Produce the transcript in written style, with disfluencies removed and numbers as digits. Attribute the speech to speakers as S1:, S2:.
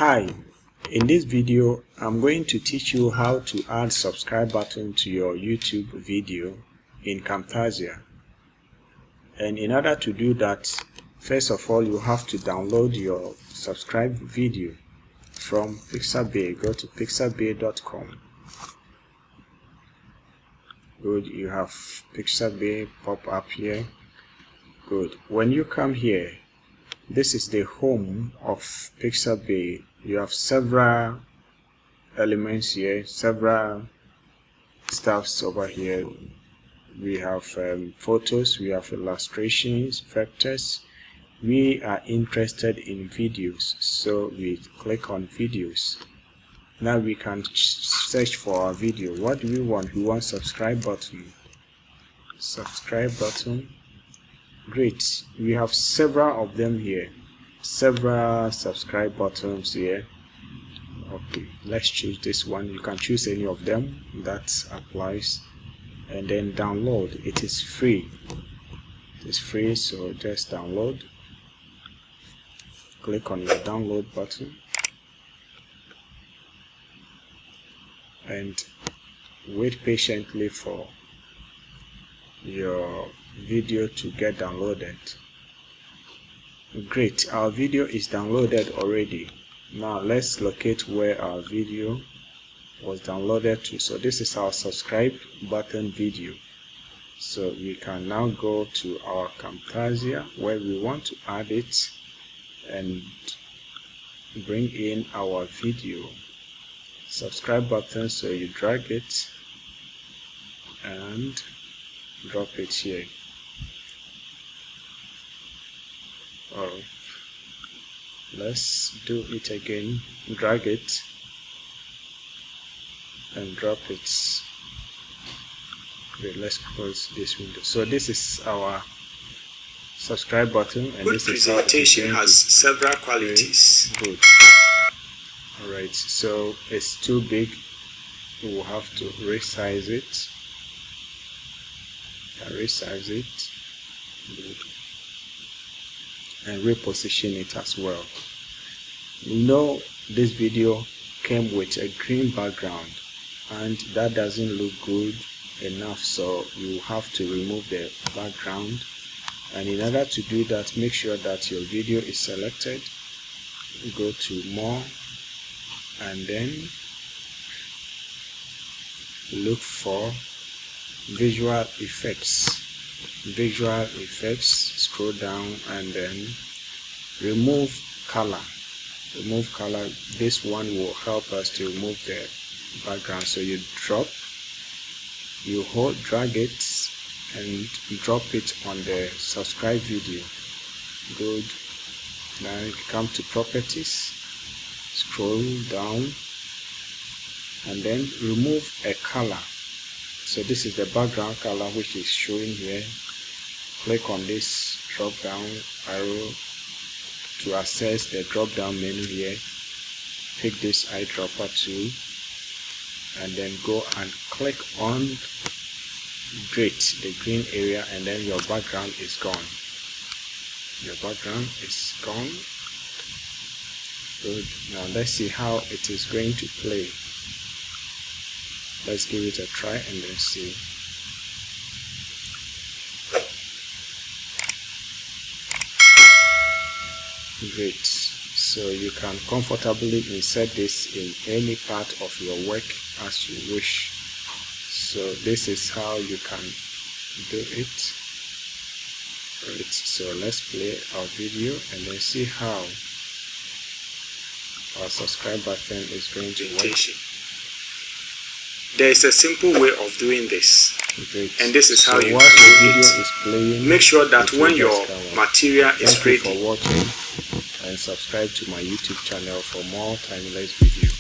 S1: Hi, in this video I'm going to teach you how to add subscribe button to your YouTube video in Camtasia. And in order to do that, first of all you have to download your subscribe video from Pixabay. Go to pixabay.com. Good, you have Pixabay pop up here. Good. When you come here, this is the home of Pixabay. You have several elements here, several stuffs over here. We have photos, we have illustrations, vectors. We are interested in videos, so we click on videos. Now we can search for our video. What do we want? We want subscribe button. Subscribe button. Great. We have several of them here. Several subscribe buttons here. Okay, let's choose this one. You can choose any of them. That applies. And then download. It is free. It is free, so just download. Click on the download button. And wait patiently for your video to get downloaded. Great, our video is downloaded already. Now let's locate where our video was downloaded to. So this is our subscribe button video. So we can now go to our Camtasia where we want to add it and bring in our video subscribe button. So you drag it and drop it here. Let's do it again. Drag it and drop it. Okay, let's close this window. So this is our subscribe button, and this
S2: presentation has several qualities.
S1: Good. Alright, so it's too big. We will have to resize it. Resize it. Good. And reposition it as well. You know, this video came with a green background and that doesn't look good enough, so you have to remove the background. And in order to do that, make sure that your video is selected. Go to more and then look for visual effects. Visual effects, scroll down and then remove color. Remove color. This one will help us to remove the background. So you hold, drag it and drop it on the subscribe video. Good. Now you come to properties, scroll down and then remove a color. So this is the background color which is showing here. Click on this drop down arrow to access the drop down menu here. Pick this eyedropper tool and then go and click on the green area, and then your background is gone. Your background is gone. Good. Now let's see how it is going to play. Let's give it a try and then see. Great. So you can comfortably insert this in any part of your work as you wish. So this is how you can do it. Right. So let's play our video and then see how our subscribe button is going to work.
S2: There is a simple way of doing this.
S1: Great.
S2: And this is how you
S1: once
S2: can
S1: the
S2: do
S1: video
S2: it.
S1: is playing,
S2: make sure that when your material is
S1: Thank you
S2: ready,
S1: for watching, and subscribe to my YouTube channel for more timeless videos.